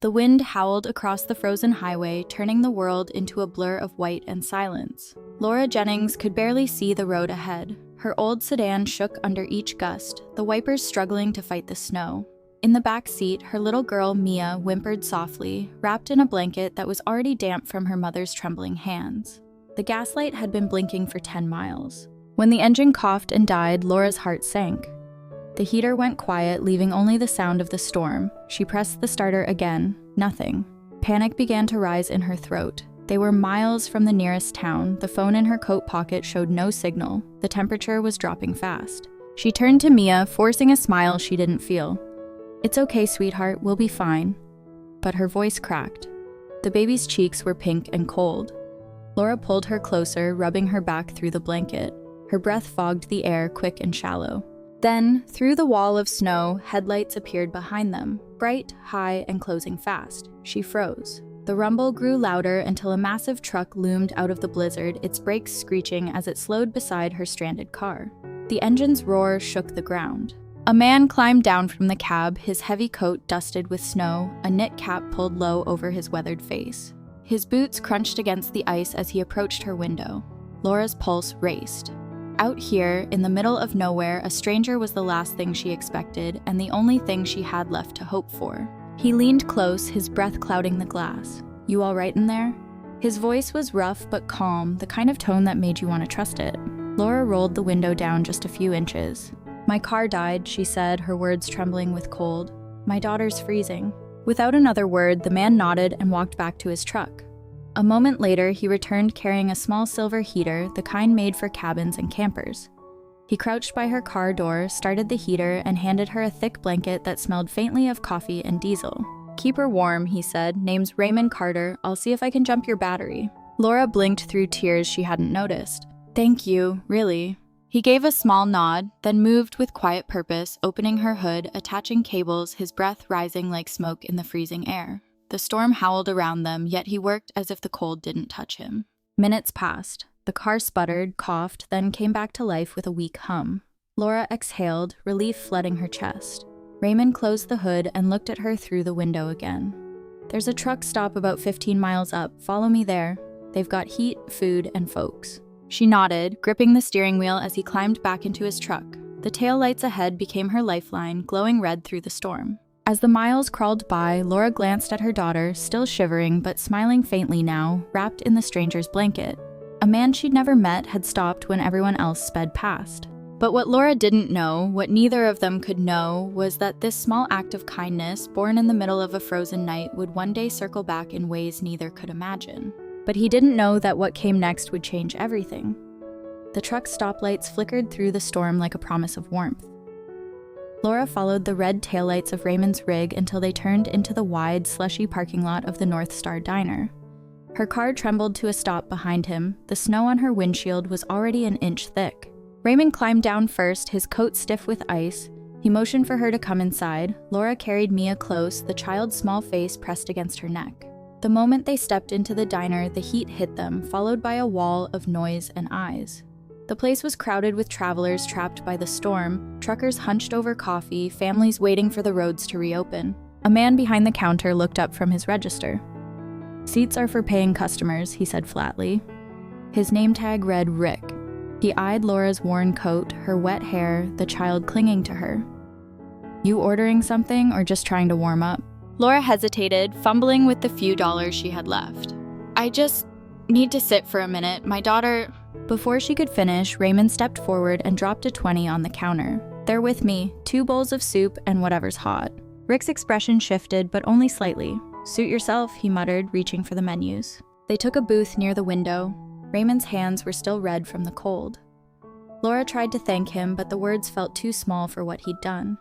The wind howled across the frozen highway, turning the world into a blur of white and silence. Laura Jennings could barely see the road ahead. Her old sedan shook under each gust, the wipers struggling to fight the snow. In the back seat, her little girl Mia whimpered softly, wrapped in a blanket that was already damp from her mother's trembling hands. The gaslight had been blinking for 10 miles. When the engine coughed and died, Laura's heart sank. The heater went quiet, leaving only the sound of the storm. She pressed the starter again. Nothing. Panic began to rise in her throat. They were miles from the nearest town. The phone in her coat pocket showed no signal. The temperature was dropping fast. She turned to Mia, forcing a smile she didn't feel. "It's okay, sweetheart, we'll be fine." But her voice cracked. The baby's cheeks were pink and cold. Laura pulled her closer, rubbing her back through the blanket. Her breath fogged the air, quick and shallow. Then, through the wall of snow, headlights appeared behind them, bright, high, and closing fast. She froze. The rumble grew louder until a massive truck loomed out of the blizzard, its brakes screeching as it slowed beside her stranded car. The engine's roar shook the ground. A man climbed down from the cab, his heavy coat dusted with snow, a knit cap pulled low over his weathered face. His boots crunched against the ice as he approached her window. Laura's pulse raced. Out here, in the middle of nowhere, a stranger was the last thing she expected, and the only thing she had left to hope for. He leaned close, his breath clouding the glass. "You all right in there?" His voice was rough but calm, the kind of tone that made you want to trust it. Laura rolled the window down just a few inches. "My car died," she said, her words trembling with cold. "My daughter's freezing." Without another word, the man nodded and walked back to his truck. A moment later, he returned carrying a small silver heater, the kind made for cabins and campers. He crouched by her car door, started the heater, and handed her a thick blanket that smelled faintly of coffee and diesel. "Keep her warm," he said. "Name's Raymond Carter. I'll see if I can jump your battery." Laura blinked through tears she hadn't noticed. "Thank you, really." He gave a small nod, then moved with quiet purpose, opening her hood, attaching cables, his breath rising like smoke in the freezing air. The storm howled around them, yet he worked as if the cold didn't touch him. Minutes passed. The car sputtered, coughed, then came back to life with a weak hum. Laura exhaled, relief flooding her chest. Raymond closed the hood and looked at her through the window again. "There's a truck stop about 15 miles up. Follow me there. They've got heat, food, and folks." She nodded, gripping the steering wheel as he climbed back into his truck. The taillights ahead became her lifeline, glowing red through the storm. As the miles crawled by, Laura glanced at her daughter, still shivering but smiling faintly now, wrapped in the stranger's blanket. A man she'd never met had stopped when everyone else sped past. But what Laura didn't know, what neither of them could know, was that this small act of kindness, born in the middle of a frozen night, would one day circle back in ways neither could imagine. But he didn't know that what came next would change everything. The truck's stoplights flickered through the storm like a promise of warmth. Laura followed the red taillights of Raymond's rig until they turned into the wide, slushy parking lot of the North Star Diner. Her car trembled to a stop behind him. The snow on her windshield was already an inch thick. Raymond climbed down first, his coat stiff with ice. He motioned for her to come inside. Laura carried Mia close, the child's small face pressed against her neck. The moment they stepped into the diner, the heat hit them, followed by a wall of noise and eyes. The place was crowded with travelers trapped by the storm, truckers hunched over coffee, families waiting for the roads to reopen. A man behind the counter looked up from his register. "Seats are for paying customers," he said flatly. His name tag read Rick. He eyed Laura's worn coat, her wet hair, the child clinging to her. "You ordering something or just trying to warm up?" Laura hesitated, fumbling with the few dollars she had left. "I just need to sit for a minute. My daughter..." Before she could finish, Raymond stepped forward and dropped a 20 on the counter. "They're with me. 2 bowls of soup and whatever's hot." Rick's expression shifted, but only slightly. "Suit yourself," he muttered, reaching for the menus. They took a booth near the window. Raymond's hands were still red from the cold. Laura tried to thank him, but the words felt too small for what he'd done.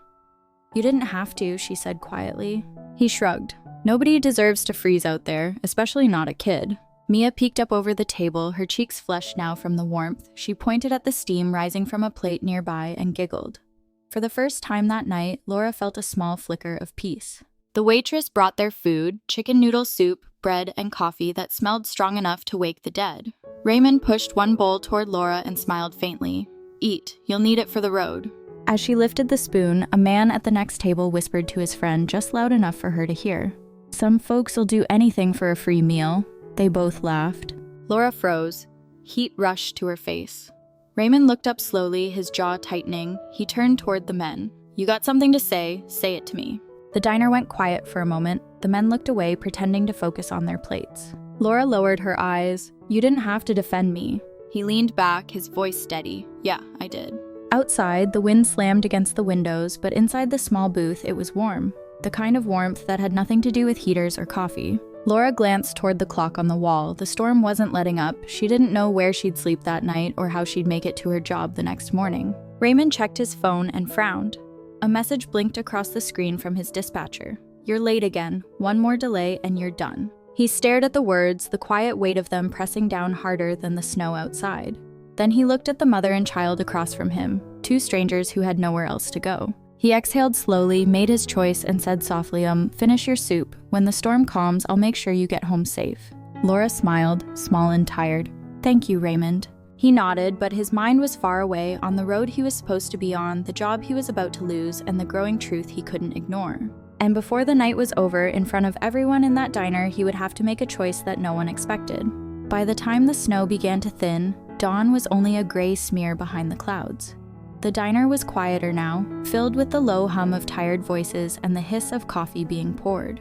"You didn't have to," she said quietly. He shrugged. "Nobody deserves to freeze out there, especially not a kid." Mia peeked up over the table, her cheeks flushed now from the warmth. She pointed at the steam rising from a plate nearby and giggled. For the first time that night, Laura felt a small flicker of peace. The waitress brought their food, chicken noodle soup, bread, and coffee that smelled strong enough to wake the dead. Raymond pushed one bowl toward Laura and smiled faintly. "Eat, you'll need it for the road." As she lifted the spoon, a man at the next table whispered to his friend just loud enough for her to hear. Some folks'll do anything for a free meal. They both laughed. Laura froze. Heat rushed to her face. Raymond looked up slowly, his jaw tightening. He turned toward the men. You got something to say it to me. The diner went quiet for a moment. The men looked away, pretending to focus on their plates. Laura lowered her eyes. You didn't have to defend me. He leaned back, his voice steady. Yeah, I did. Outside, the wind slammed against the windows, but inside the small booth, it was warm. The kind of warmth that had nothing to do with heaters or coffee. Laura glanced toward the clock on the wall. The storm wasn't letting up. She didn't know where she'd sleep that night or how she'd make it to her job the next morning. Raymond checked his phone and frowned. A message blinked across the screen from his dispatcher. You're late again. One more delay and you're done. He stared at the words, the quiet weight of them pressing down harder than the snow outside. Then he looked at the mother and child across from him, two strangers who had nowhere else to go. He exhaled slowly, made his choice, and said softly, finish your soup. When the storm calms, I'll make sure you get home safe. Laura smiled, small and tired. Thank you, Raymond. He nodded, but his mind was far away, on the road he was supposed to be on, the job he was about to lose, and the growing truth he couldn't ignore. And before the night was over, in front of everyone in that diner, he would have to make a choice that no one expected. By the time the snow began to thin, dawn was only a gray smear behind the clouds. The diner was quieter now, filled with the low hum of tired voices and the hiss of coffee being poured.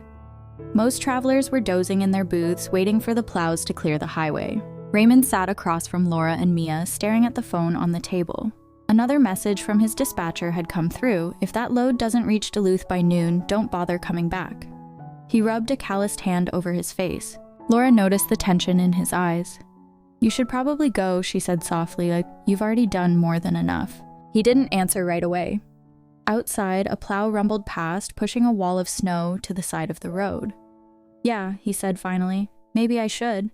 Most travelers were dozing in their booths, waiting for the plows to clear the highway. Raymond sat across from Laura and Mia, staring at the phone on the table. Another message from his dispatcher had come through. If that load doesn't reach Duluth by noon, don't bother coming back. He rubbed a calloused hand over his face. Laura noticed the tension in his eyes. You should probably go, she said softly, you've already done more than enough. He didn't answer right away. Outside, a plow rumbled past, pushing a wall of snow to the side of the road. Yeah, he said finally, maybe I should.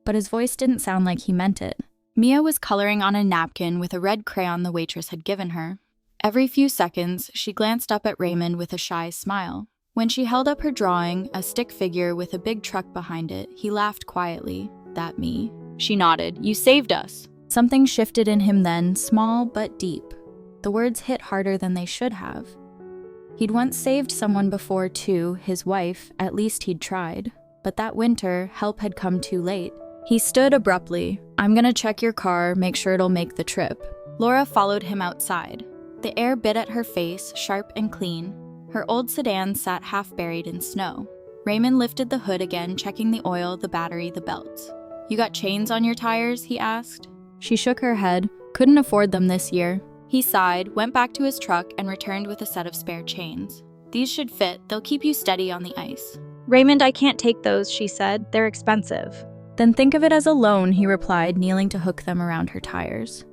But his voice didn't sound like he meant it. Mia was coloring on a napkin with a red crayon the waitress had given her. Every few seconds, she glanced up at Raymond with a shy smile. When she held up her drawing, a stick figure with a big truck behind it, he laughed quietly. That me? She nodded. You saved us. Something shifted in him then, small but deep. The words hit harder than they should have. He'd once saved someone before too, his wife, at least he'd tried. But that winter, help had come too late. He stood abruptly. I'm gonna check your car, make sure it'll make the trip. Laura followed him outside. The air bit at her face, sharp and clean. Her old sedan sat half buried in snow. Raymond lifted the hood again, checking the oil, the battery, the belts. You got chains on your tires? He asked. She shook her head. Couldn't afford them this year. He sighed, went back to his truck, and returned with a set of spare chains. These should fit. They'll keep you steady on the ice. Raymond, I can't take those, she said. They're expensive. Then think of it as a loan, he replied, kneeling to hook them around her tires.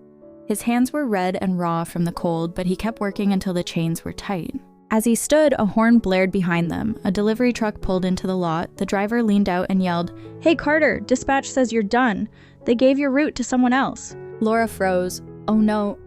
His hands were red and raw from the cold, but he kept working until the chains were tight. As he stood, a horn blared behind them. A delivery truck pulled into the lot. The driver leaned out and yelled, Hey Carter, dispatch says you're done. They gave your route to someone else. Laura froze. Oh no,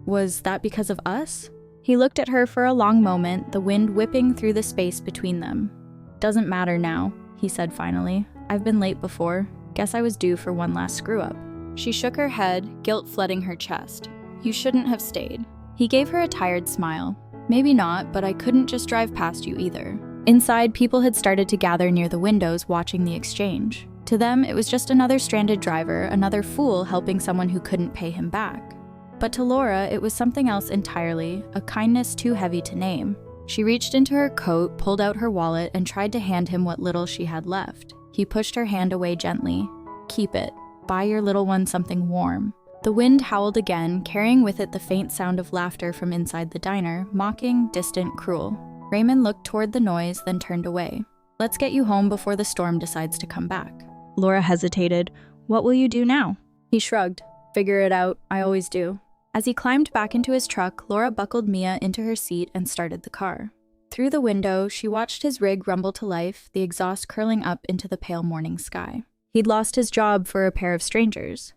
was that because of us? He looked at her for a long moment, the wind whipping through the space between them. Doesn't matter now, he said finally. I've been late before. Guess I was due for one last screw-up. She shook her head, guilt flooding her chest. You shouldn't have stayed. He gave her a tired smile. Maybe not, but I couldn't just drive past you either. Inside, people had started to gather near the windows watching the exchange. To them, it was just another stranded driver, another fool helping someone who couldn't pay him back. But to Laura, it was something else entirely, a kindness too heavy to name. She reached into her coat, pulled out her wallet, and tried to hand him what little she had left. He pushed her hand away gently. Keep it. Buy your little one something warm. The wind howled again, carrying with it the faint sound of laughter from inside the diner, mocking, distant, cruel. Raymond looked toward the noise, then turned away. Let's get you home before the storm decides to come back. Laura hesitated. What will you do now? He shrugged. Figure it out. I always do. As he climbed back into his truck, Laura buckled Mia into her seat and started the car. Through the window, she watched his rig rumble to life, the exhaust curling up into the pale morning sky. He'd lost his job for a pair of strangers.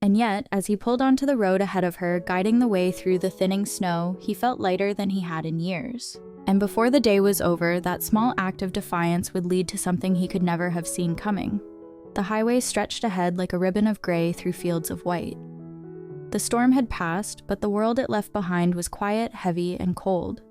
And yet, as he pulled onto the road ahead of her, guiding the way through the thinning snow, he felt lighter than he had in years. And before the day was over, that small act of defiance would lead to something he could never have seen coming. The highway stretched ahead like a ribbon of gray through fields of white. The storm had passed, but the world it left behind was quiet, heavy, and cold.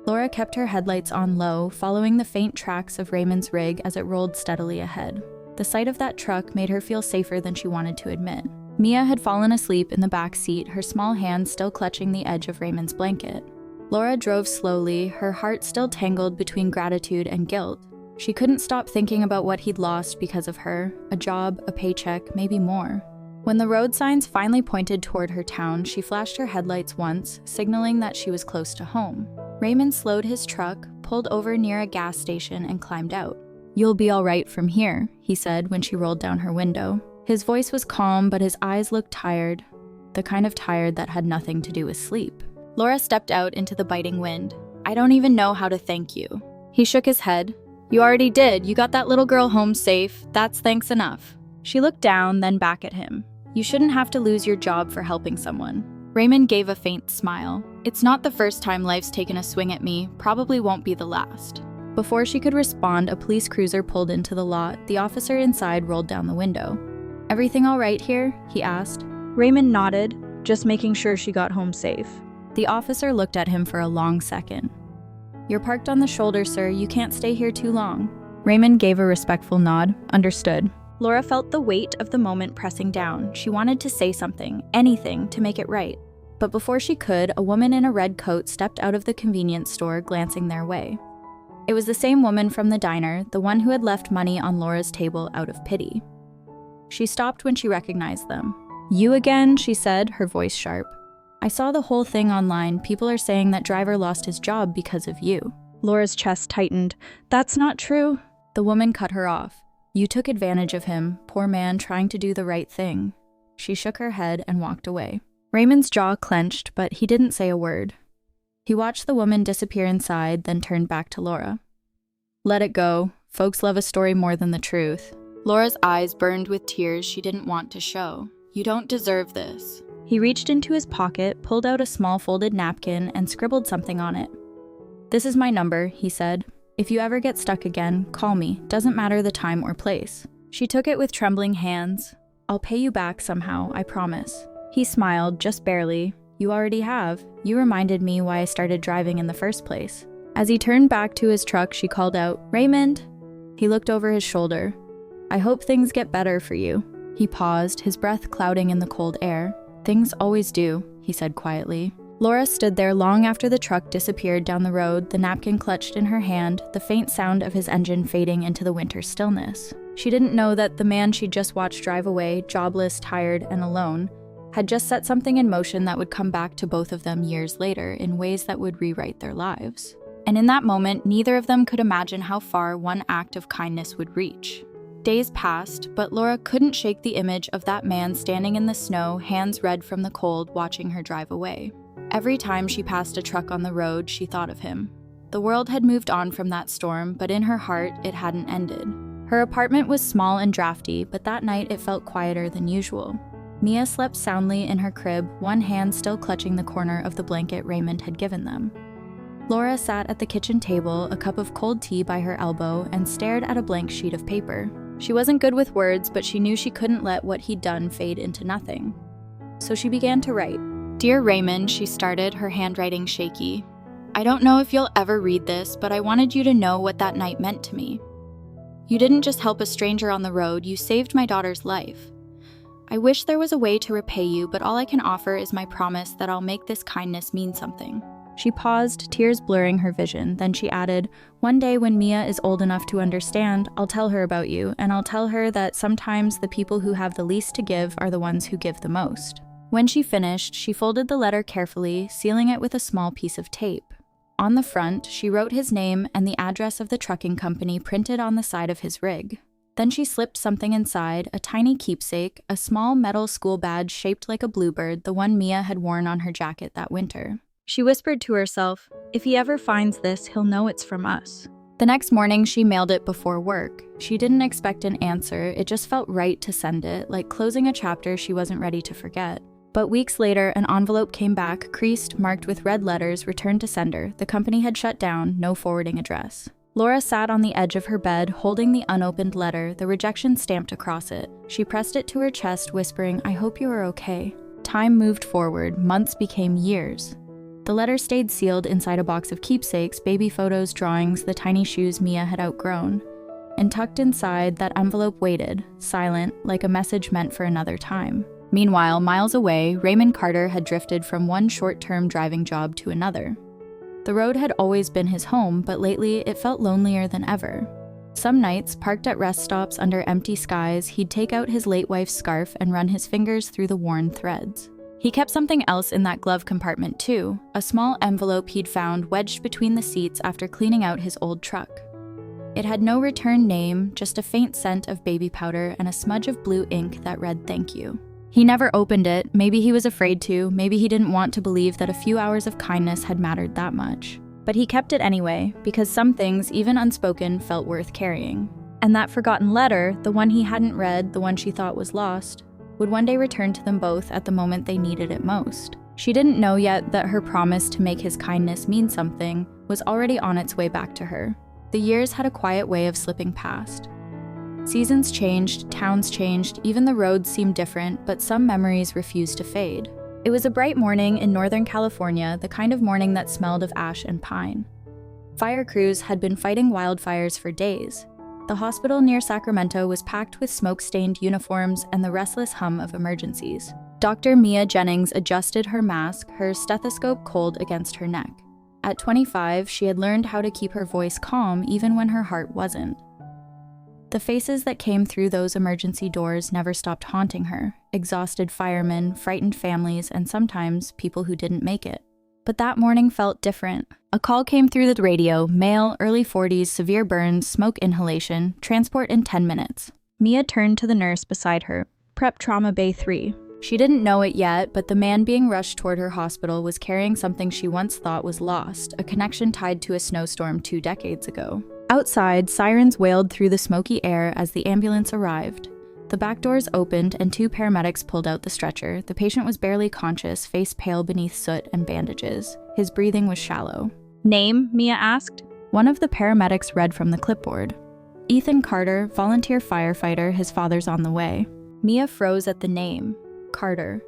Laura kept her headlights on low, following the faint tracks of Raymond's rig as it rolled steadily ahead. The sight of that truck made her feel safer than she wanted to admit. Mia had fallen asleep in the back seat, her small hand still clutching the edge of Raymond's blanket. Laura drove slowly, her heart still tangled between gratitude and guilt. She couldn't stop thinking about what he'd lost because of her, a job, a paycheck, maybe more. When the road signs finally pointed toward her town, she flashed her headlights once, signaling that she was close to home. Raymond slowed his truck, pulled over near a gas station, and climbed out. "You'll be all right from here," he said when she rolled down her window. His voice was calm, but his eyes looked tired, the kind of tired that had nothing to do with sleep. Laura stepped out into the biting wind. "I don't even know how to thank you." He shook his head. "You already did. You got that little girl home safe. That's thanks enough." She looked down, then back at him. "You shouldn't have to lose your job for helping someone." Raymond gave a faint smile. "It's not the first time life's taken a swing at me, probably won't be the last." Before she could respond, a police cruiser pulled into the lot. The officer inside rolled down the window. "Everything all right here?" he asked. Raymond nodded, just making sure she got home safe. The officer looked at him for a long second. "You're parked on the shoulder, sir. You can't stay here too long." Raymond gave a respectful nod. "Understood." Laura felt the weight of the moment pressing down. She wanted to say something, anything, to make it right. But before she could, a woman in a red coat stepped out of the convenience store, glancing their way. It was the same woman from the diner, the one who had left money on Laura's table out of pity. She stopped when she recognized them. "You again?" she said, her voice sharp. "I saw the whole thing online. People are saying that driver lost his job because of you." Laura's chest tightened. "That's not true." The woman cut her off. "You took advantage of him, poor man trying to do the right thing." She shook her head and walked away. Raymond's jaw clenched, but he didn't say a word. He watched the woman disappear inside, then turned back to Laura. "Let it go. Folks love a story more than the truth." Laura's eyes burned with tears she didn't want to show. "You don't deserve this." He reached into his pocket, pulled out a small folded napkin, and scribbled something on it. "This is my number," he said. "If you ever get stuck again, call me. Doesn't matter the time or place." She took it with trembling hands. "I'll pay you back somehow, I promise." He smiled, just barely. "You already have. You reminded me why I started driving in the first place." As he turned back to his truck, she called out, "Raymond!" He looked over his shoulder. "I hope things get better for you." He paused, his breath clouding in the cold air. "Things always do," he said quietly. Laura stood there long after the truck disappeared down the road, the napkin clutched in her hand, the faint sound of his engine fading into the winter stillness. She didn't know that the man she'd just watched drive away, jobless, tired, and alone, had just set something in motion that would come back to both of them years later in ways that would rewrite their lives. And in that moment, neither of them could imagine how far one act of kindness would reach. Days passed, but Laura couldn't shake the image of that man standing in the snow, hands red from the cold, watching her drive away. Every time she passed a truck on the road, she thought of him. The world had moved on from that storm, but in her heart, it hadn't ended. Her apartment was small and drafty, but that night it felt quieter than usual. Mia slept soundly in her crib, one hand still clutching the corner of the blanket Raymond had given them. Laura sat at the kitchen table, a cup of cold tea by her elbow, and stared at a blank sheet of paper. She wasn't good with words, but she knew she couldn't let what he'd done fade into nothing. So she began to write. "Dear Raymond," she started, her handwriting shaky. "I don't know if you'll ever read this, but I wanted you to know what that night meant to me. You didn't just help a stranger on the road, you saved my daughter's life. I wish there was a way to repay you, but all I can offer is my promise that I'll make this kindness mean something." She paused, tears blurring her vision, then she added, "One day when Mia is old enough to understand, I'll tell her about you, and I'll tell her that sometimes the people who have the least to give are the ones who give the most." When she finished, she folded the letter carefully, sealing it with a small piece of tape. On the front, she wrote his name and the address of the trucking company printed on the side of his rig. Then she slipped something inside, a tiny keepsake, a small metal school badge shaped like a bluebird, the one Mia had worn on her jacket that winter. She whispered to herself, "If he ever finds this, he'll know it's from us." The next morning, she mailed it before work. She didn't expect an answer, it just felt right to send it, like closing a chapter she wasn't ready to forget. But weeks later, an envelope came back, creased, marked with red letters, returned to sender. The company had shut down, no forwarding address. Laura sat on the edge of her bed, holding the unopened letter, the rejection stamped across it. She pressed it to her chest, whispering, "I hope you are okay." Time moved forward, months became years. The letter stayed sealed inside a box of keepsakes, baby photos, drawings, the tiny shoes Mia had outgrown. And tucked inside, that envelope waited, silent, like a message meant for another time. Meanwhile, miles away, Raymond Carter had drifted from one short-term driving job to another. The road had always been his home, but lately it felt lonelier than ever. Some nights, parked at rest stops under empty skies, he'd take out his late wife's scarf and run his fingers through the worn threads. He kept something else in that glove compartment too, a small envelope he'd found wedged between the seats after cleaning out his old truck. It had no return name, just a faint scent of baby powder and a smudge of blue ink that read "Thank you." He never opened it. Maybe he was afraid to, maybe he didn't want to believe that a few hours of kindness had mattered that much. But he kept it anyway, because some things, even unspoken, felt worth carrying. And that forgotten letter, the one he hadn't read, the one she thought was lost, would one day return to them both at the moment they needed it most. She didn't know yet that her promise to make his kindness mean something was already on its way back to her. The years had a quiet way of slipping past. Seasons changed, towns changed, even the roads seemed different, but some memories refused to fade. It was a bright morning in Northern California, the kind of morning that smelled of ash and pine. Fire crews had been fighting wildfires for days. The hospital near Sacramento was packed with smoke-stained uniforms and the restless hum of emergencies. Dr. Mia Jennings adjusted her mask, her stethoscope cold against her neck. At 25, she had learned how to keep her voice calm even when her heart wasn't. The faces that came through those emergency doors never stopped haunting her, exhausted firemen, frightened families, and sometimes people who didn't make it. But that morning felt different. A call came through the radio, male, early 40s, severe burns, smoke inhalation, transport in 10 minutes. Mia turned to the nurse beside her. Prep Trauma Bay 3. She didn't know it yet, but the man being rushed toward her hospital was carrying something she once thought was lost, a connection tied to a snowstorm 2 decades ago. Outside, sirens wailed through the smoky air as the ambulance arrived. The back doors opened and 2 paramedics pulled out the stretcher. The patient was barely conscious, face pale beneath soot and bandages. His breathing was shallow. Name? Mia asked. One of the paramedics read from the clipboard. Ethan Carter, volunteer firefighter, his father's on the way. Mia froze at the name. Carter.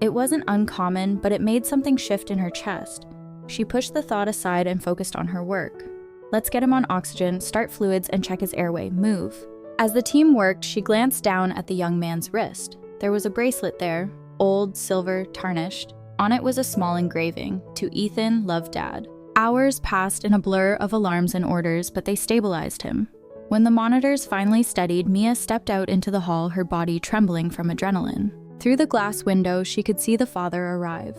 It wasn't uncommon, but it made something shift in her chest. She pushed the thought aside and focused on her work. Let's get him on oxygen, start fluids, and check his airway. Move. As the team worked, she glanced down at the young man's wrist. There was a bracelet there, old, silver, tarnished. On it was a small engraving, "To Ethan, love Dad." Hours passed in a blur of alarms and orders, but they stabilized him. When the monitors finally steadied, Mia stepped out into the hall, her body trembling from adrenaline. Through the glass window, she could see the father arrive.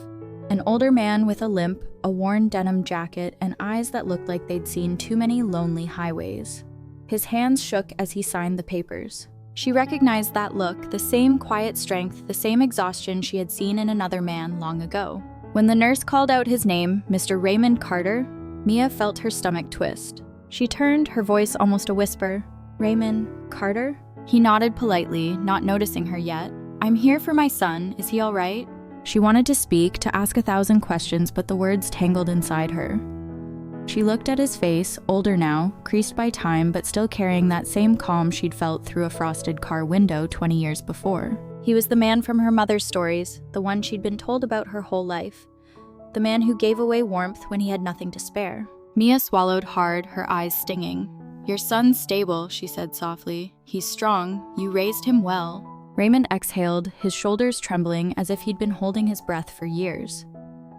An older man with a limp, a worn denim jacket, and eyes that looked like they'd seen too many lonely highways. His hands shook as he signed the papers. She recognized that look, the same quiet strength, the same exhaustion she had seen in another man long ago. When the nurse called out his name, Mr. Raymond Carter, Mia felt her stomach twist. She turned, her voice almost a whisper. "Raymond Carter?" He nodded politely, not noticing her yet. "I'm here for my son. Is he all right?" She wanted to speak, to ask 1,000 questions, but the words tangled inside her. She looked at his face, older now, creased by time, but still carrying that same calm she'd felt through a frosted car window 20 years before. He was the man from her mother's stories, the one she'd been told about her whole life. The man who gave away warmth when he had nothing to spare. Mia swallowed hard, her eyes stinging. "Your son's stable," she said softly. "He's strong. You raised him well." Raymond exhaled, his shoulders trembling as if he'd been holding his breath for years.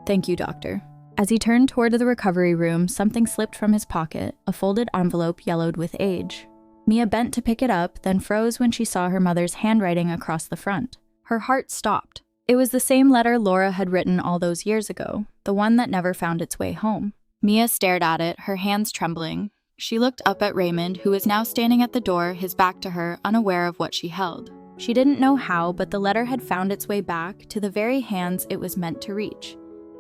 "Thank you, doctor." As he turned toward the recovery room, something slipped from his pocket, a folded envelope yellowed with age. Mia bent to pick it up, then froze when she saw her mother's handwriting across the front. Her heart stopped. It was the same letter Laura had written all those years ago, the one that never found its way home. Mia stared at it, her hands trembling. She looked up at Raymond, who was now standing at the door, his back to her, unaware of what she held. She didn't know how, but the letter had found its way back to the very hands it was meant to reach.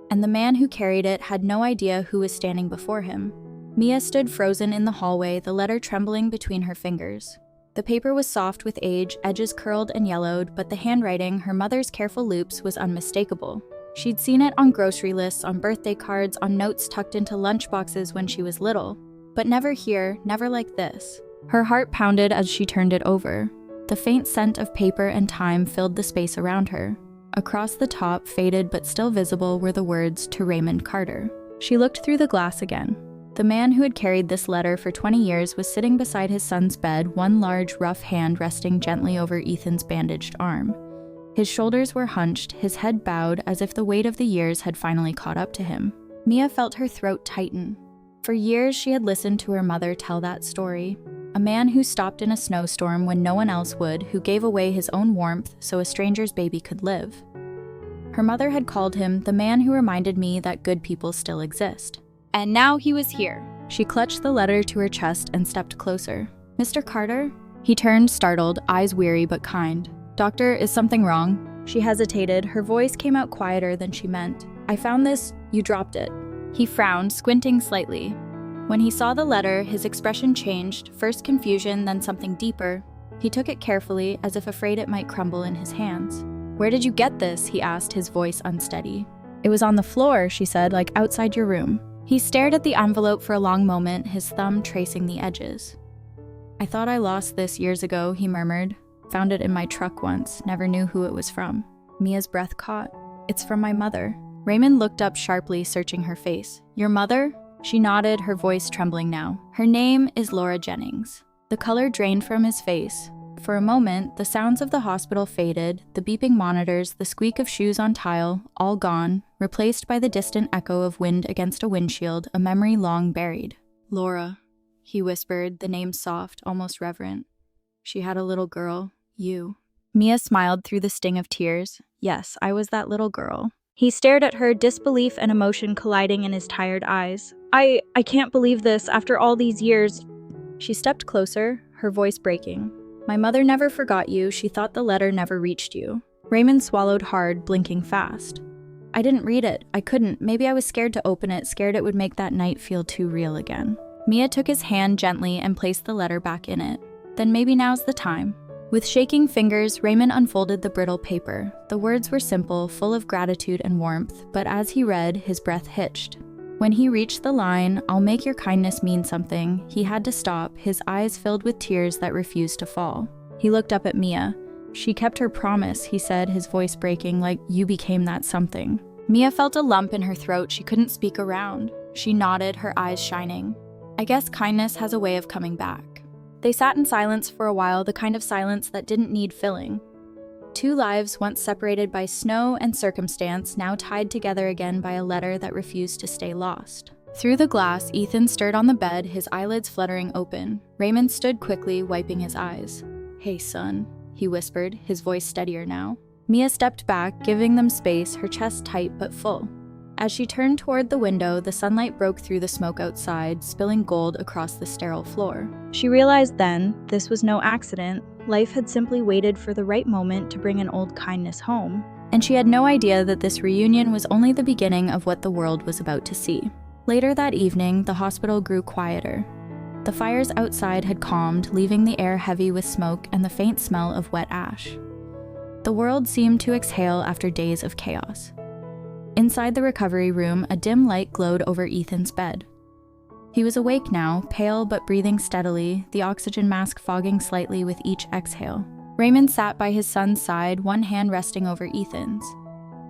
And the man who carried it had no idea who was standing before him. Mia stood frozen in the hallway, the letter trembling between her fingers. The paper was soft with age, edges curled and yellowed, but the handwriting, her mother's careful loops, was unmistakable. She'd seen it on grocery lists, on birthday cards, on notes tucked into lunchboxes when she was little. But never here, never like this. Her heart pounded as she turned it over. The faint scent of paper and time filled the space around her. Across the top, faded but still visible, were the words, "To Raymond Carter." She looked through the glass again. The man who had carried this letter for 20 years was sitting beside his son's bed, one large, rough hand resting gently over Ethan's bandaged arm. His shoulders were hunched, his head bowed, as if the weight of the years had finally caught up to him. Mia felt her throat tighten. For years, she had listened to her mother tell that story. A man who stopped in a snowstorm when no one else would, who gave away his own warmth so a stranger's baby could live. Her mother had called him the man who reminded me that good people still exist. And now he was here. She clutched the letter to her chest and stepped closer. "Mr. Carter?" He turned, startled, eyes weary but kind. "Doctor, is something wrong?" She hesitated. Her voice came out quieter than she meant. "I found this. You dropped it." He frowned, squinting slightly. When he saw the letter, his expression changed, first confusion, then something deeper. He took it carefully, as if afraid it might crumble in his hands. "Where did you get this?" he asked, his voice unsteady. "It was on the floor," she said, "like outside your room." He stared at the envelope for a long moment, his thumb tracing the edges. "I thought I lost this years ago," he murmured. "Found it in my truck once, never knew who it was from." Mia's breath caught. "It's from my mother." Raymond looked up sharply, searching her face. "Your mother?" She nodded, her voice trembling now. "Her name is Laura Jennings." The color drained from his face. For a moment, the sounds of the hospital faded, the beeping monitors, the squeak of shoes on tile, all gone, replaced by the distant echo of wind against a windshield, a memory long buried. "Laura," he whispered, the name soft, almost reverent. "She had a little girl, you." Mia smiled through the sting of tears. "Yes, I was that little girl." He stared at her, disbelief and emotion colliding in his tired eyes. I can't believe this after all these years." She stepped closer, her voice breaking. "My mother never forgot you. She thought the letter never reached you." Raymond swallowed hard, blinking fast. "I didn't read it. I couldn't. Maybe I was scared to open it, scared it would make that night feel too real again." Mia took his hand gently and placed the letter back in it. "Then maybe now's the time." With shaking fingers, Raymond unfolded the brittle paper. The words were simple, full of gratitude and warmth, but as he read, his breath hitched. When he reached the line, "I'll make your kindness mean something," he had to stop, his eyes filled with tears that refused to fall. He looked up at Mia. "She kept her promise," he said, his voice breaking, "like you became that something." Mia felt a lump in her throat she couldn't speak around. She nodded, her eyes shining. "I guess kindness has a way of coming back." They sat in silence for a while, the kind of silence that didn't need filling. Two lives once separated by snow and circumstance, now tied together again by a letter that refused to stay lost. Through the glass, Ethan stirred on the bed, his eyelids fluttering open. Raymond stood quickly, wiping his eyes. "Hey, son," he whispered, his voice steadier now. Mia stepped back, giving them space, her chest tight but full. As she turned toward the window, the sunlight broke through the smoke outside, spilling gold across the sterile floor. She realized then, this was no accident. Life had simply waited for the right moment to bring an old kindness home. And she had no idea that this reunion was only the beginning of what the world was about to see. Later that evening, the hospital grew quieter. The fires outside had calmed, leaving the air heavy with smoke and the faint smell of wet ash. The world seemed to exhale after days of chaos. Inside the recovery room, a dim light glowed over Ethan's bed. He was awake now, pale but breathing steadily, the oxygen mask fogging slightly with each exhale. Raymond sat by his son's side, one hand resting over Ethan's.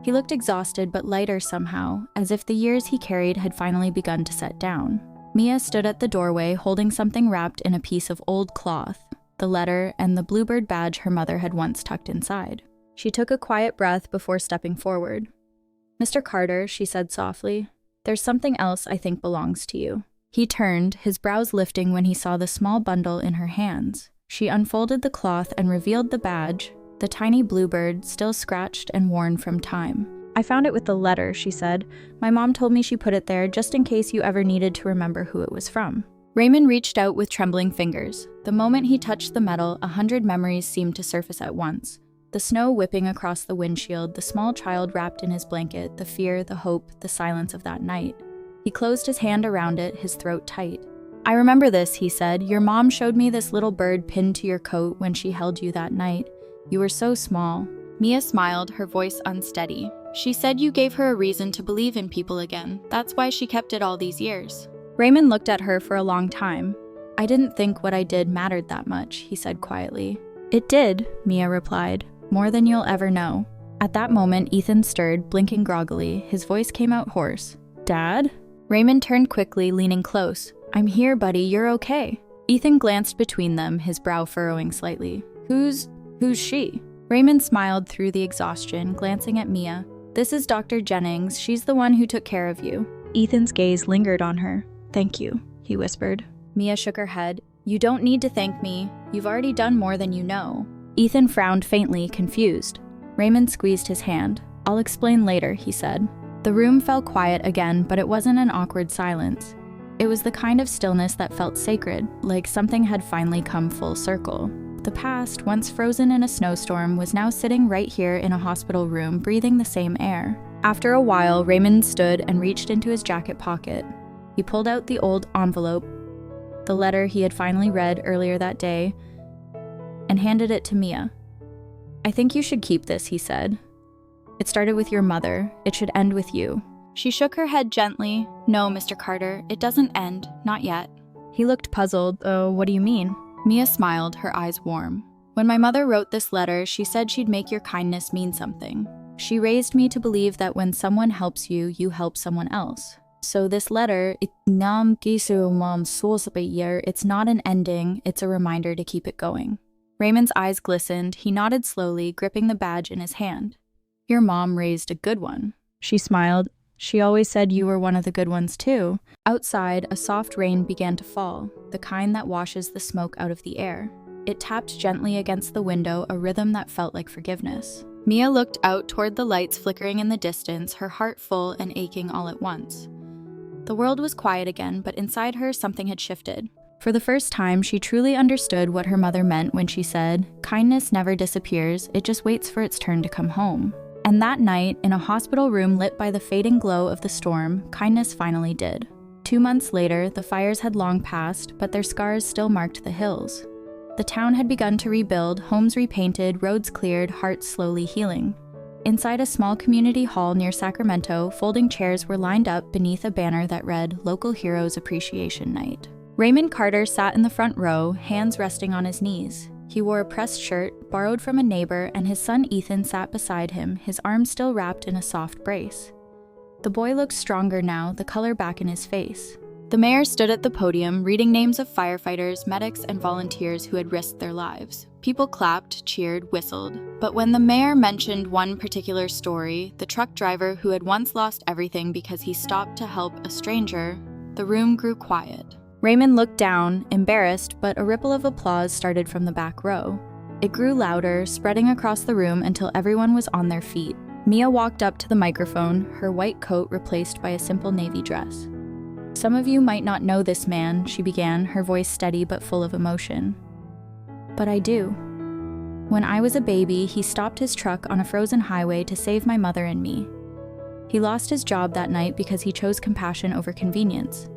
He looked exhausted but lighter somehow, as if the years he carried had finally begun to set down. Mia stood at the doorway, holding something wrapped in a piece of old cloth, the letter and the bluebird badge her mother had once tucked inside. She took a quiet breath before stepping forward. "Mr. Carter," she said softly, "there's something else I think belongs to you." He turned, his brows lifting when he saw the small bundle in her hands. She unfolded the cloth and revealed the badge, the tiny bluebird, still scratched and worn from time. "I found it with the letter," she said. "My mom told me she put it there just in case you ever needed to remember who it was from." Raymond reached out with trembling fingers. The moment he touched the metal, 100 memories seemed to surface at once. The snow whipping across the windshield, the small child wrapped in his blanket, the fear, the hope, the silence of that night. He closed his hand around it, his throat tight. "I remember this," he said. "Your mom showed me this little bird pinned to your coat when she held you that night. You were so small." Mia smiled, her voice unsteady. "She said you gave her a reason to believe in people again. That's why she kept it all these years." Raymond looked at her for a long time. "I didn't think what I did mattered that much," he said quietly. "It did," Mia replied. "More than you'll ever know." At that moment, Ethan stirred, blinking groggily. His voice came out hoarse. "Dad?" Raymond turned quickly, leaning close. "I'm here, buddy. You're okay." Ethan glanced between them, his brow furrowing slightly. Who's she?" Raymond smiled through the exhaustion, glancing at Mia. "This is Dr. Jennings. She's the one who took care of you." Ethan's gaze lingered on her. "Thank you," he whispered. Mia shook her head. "You don't need to thank me. You've already done more than you know." Ethan frowned faintly, confused. Raymond squeezed his hand. "I'll explain later," he said. The room fell quiet again, but it wasn't an awkward silence. It was the kind of stillness that felt sacred, like something had finally come full circle. The past, once frozen in a snowstorm, was now sitting right here in a hospital room, breathing the same air. After a while, Raymond stood and reached into his jacket pocket. He pulled out the old envelope, the letter he had finally read earlier that day, and handed it to Mia. "I think you should keep this," he said. "It started with your mother. It should end with you." She shook her head gently. "No, Mr. Carter, it doesn't end. Not yet." He looked puzzled. "Oh, what do you mean?" Mia smiled, her eyes warm. "When my mother wrote this letter, she said she'd make your kindness mean something. She raised me to believe that when someone helps you, you help someone else. So this letter, it's not an ending, it's a reminder to keep it going." Raymond's eyes glistened. He nodded slowly, gripping the badge in his hand. "Your mom raised a good one." She smiled. "She always said you were one of the good ones too." Outside, a soft rain began to fall, the kind that washes the smoke out of the air. It tapped gently against the window, a rhythm that felt like forgiveness. Mia looked out toward the lights flickering in the distance, her heart full and aching all at once. The world was quiet again, but inside her something had shifted. For the first time, she truly understood what her mother meant when she said, "Kindness never disappears, it just waits for its turn to come home." And that night, in a hospital room lit by the fading glow of the storm, kindness finally did. 2 months later, the fires had long passed, but their scars still marked the hills. The town had begun to rebuild, homes repainted, roads cleared, hearts slowly healing. Inside a small community hall near Sacramento, folding chairs were lined up beneath a banner that read, "Local Heroes Appreciation Night." Raymond Carter sat in the front row, hands resting on his knees. He wore a pressed shirt, borrowed from a neighbor, and his son Ethan sat beside him, his arms still wrapped in a soft brace. The boy looked stronger now, the color back in his face. The mayor stood at the podium, reading names of firefighters, medics, and volunteers who had risked their lives. People clapped, cheered, whistled. But when the mayor mentioned one particular story, the truck driver who had once lost everything because he stopped to help a stranger, the room grew quiet. Raymond looked down, embarrassed, but a ripple of applause started from the back row. It grew louder, spreading across the room until everyone was on their feet. Mia walked up to the microphone, her white coat replaced by a simple navy dress. "Some of you might not know this man," she began, her voice steady but full of emotion. "But I do. When I was a baby, he stopped his truck on a frozen highway to save my mother and me. He lost his job that night because he chose compassion over convenience.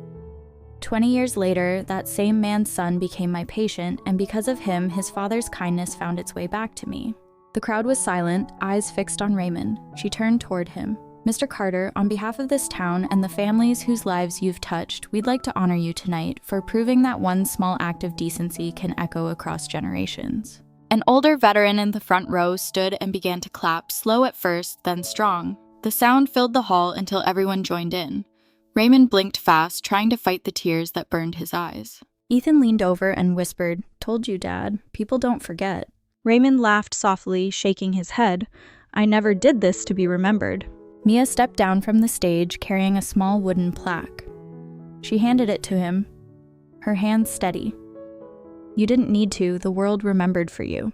20 years later, that same man's son became my patient, and because of him, his father's kindness found its way back to me." The crowd was silent, eyes fixed on Raymond. She turned toward him. "Mr. Carter, on behalf of this town and the families whose lives you've touched, we'd like to honor you tonight for proving that one small act of decency can echo across generations." An older veteran in the front row stood and began to clap, slow at first, then strong. The sound filled the hall until everyone joined in. Raymond blinked fast, trying to fight the tears that burned his eyes. Ethan leaned over and whispered, "Told you, Dad. People don't forget." Raymond laughed softly, shaking his head. "I never did this to be remembered." Mia stepped down from the stage, carrying a small wooden plaque. She handed it to him, her hands steady. "You didn't need to, the world remembered for you."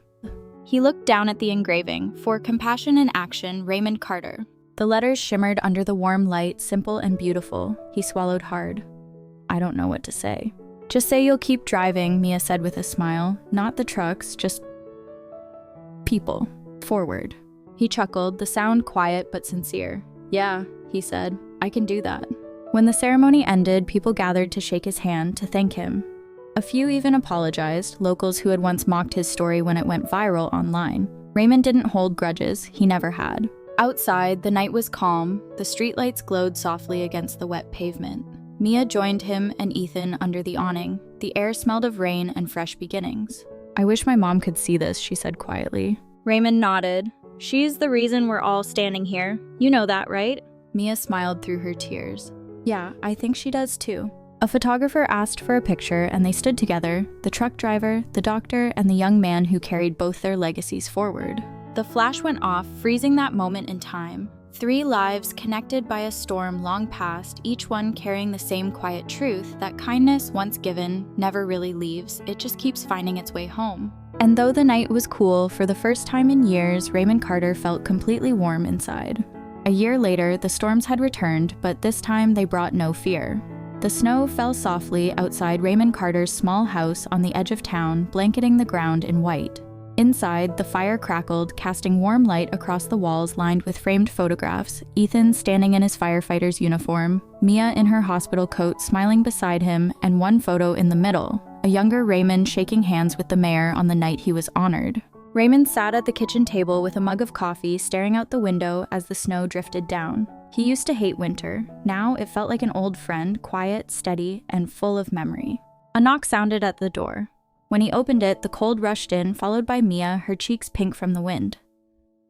He looked down at the engraving, "For compassion in action, Raymond Carter." The letters shimmered under the warm light, simple and beautiful. He swallowed hard. "I don't know what to say." "Just say you'll keep driving," Mia said with a smile. "Not the trucks, just people. Forward." He chuckled, the sound quiet but sincere. "Yeah," he said, "I can do that." When the ceremony ended, people gathered to shake his hand, to thank him. A few even apologized, locals who had once mocked his story when it went viral online. Raymond didn't hold grudges, he never had. Outside, the night was calm, the streetlights glowed softly against the wet pavement. Mia joined him and Ethan under the awning. The air smelled of rain and fresh beginnings. "I wish my mom could see this," she said quietly. Raymond nodded. She's the reason we're all standing here. You know that, right? Mia smiled through her tears. Yeah, I think she does too. A photographer asked for a picture and they stood together, the truck driver, the doctor, and the young man who carried both their legacies forward. The flash went off, freezing that moment in time. 3 lives connected by a storm long past, each one carrying the same quiet truth that kindness, once given, never really leaves. It just keeps finding its way home. And though the night was cool, for the first time in years, Raymond Carter felt completely warm inside. A year later, the storms had returned, but this time they brought no fear. The snow fell softly outside Raymond Carter's small house on the edge of town, blanketing the ground in white. Inside, the fire crackled, casting warm light across the walls lined with framed photographs, Ethan standing in his firefighter's uniform, Mia in her hospital coat smiling beside him, and one photo in the middle, a younger Raymond shaking hands with the mayor on the night he was honored. Raymond sat at the kitchen table with a mug of coffee, staring out the window as the snow drifted down. He used to hate winter. Now it felt like an old friend, quiet, steady, and full of memory. A knock sounded at the door. When he opened it, the cold rushed in, followed by Mia, her cheeks pink from the wind.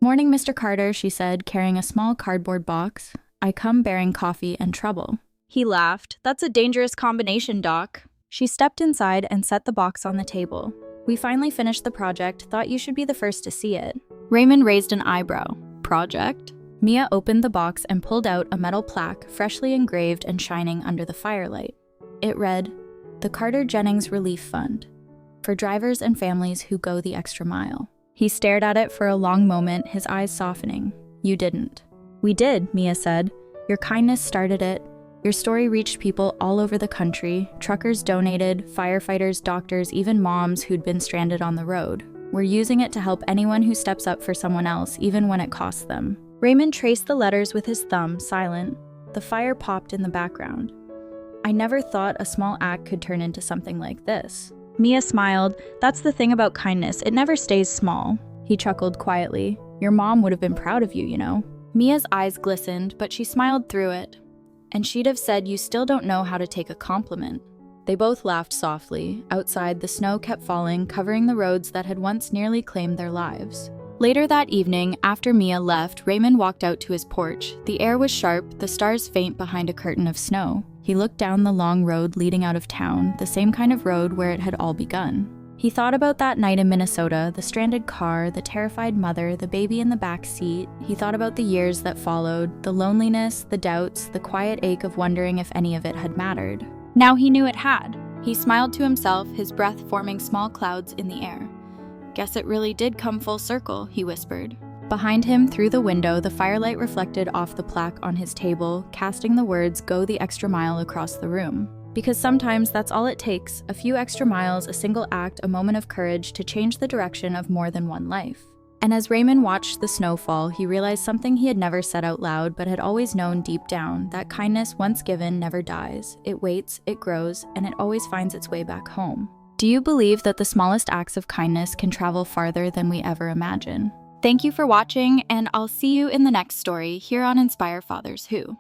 "Morning, Mr. Carter," she said, carrying a small cardboard box. "I come bearing coffee and trouble." He laughed. "That's a dangerous combination, Doc." She stepped inside and set the box on the table. "We finally finished the project. Thought you should be the first to see it." Raymond raised an eyebrow. "Project?" Mia opened the box and pulled out a metal plaque, freshly engraved and shining under the firelight. It read, "The Carter Jennings Relief Fund, for drivers and families who go the extra mile." He stared at it for a long moment, his eyes softening. "You didn't." "We did," Mia said. "Your kindness started it. Your story reached people all over the country. Truckers donated, firefighters, doctors, even moms who'd been stranded on the road. We're using it to help anyone who steps up for someone else, even when it costs them." Raymond traced the letters with his thumb, silent. The fire popped in the background. "I never thought a small act could turn into something like this." Mia smiled. "That's the thing about kindness. It never stays small." He chuckled quietly. "Your mom would have been proud of you, you know." Mia's eyes glistened, but she smiled through it. "And she'd have said you still don't know how to take a compliment." They both laughed softly. Outside, the snow kept falling, covering the roads that had once nearly claimed their lives. Later that evening, after Mia left, Raymond walked out to his porch. The air was sharp, the stars faint behind a curtain of snow. He looked down the long road leading out of town, the same kind of road where it had all begun. He thought about that night in Minnesota, the stranded car, the terrified mother, the baby in the back seat. He thought about the years that followed, the loneliness, the doubts, the quiet ache of wondering if any of it had mattered. Now he knew it had. He smiled to himself, his breath forming small clouds in the air. "Guess it really did come full circle," he whispered. Behind him, through the window, the firelight reflected off the plaque on his table, casting the words, "Go the extra mile," across the room. Because sometimes that's all it takes, a few extra miles, a single act, a moment of courage to change the direction of more than one life. And as Raymond watched the snow fall, he realized something he had never said out loud but had always known deep down, that kindness once given never dies. It waits, it grows, and it always finds its way back home. Do you believe that the smallest acts of kindness can travel farther than we ever imagine? Thank you for watching, and I'll see you in the next story here on Inspire Fathers Who.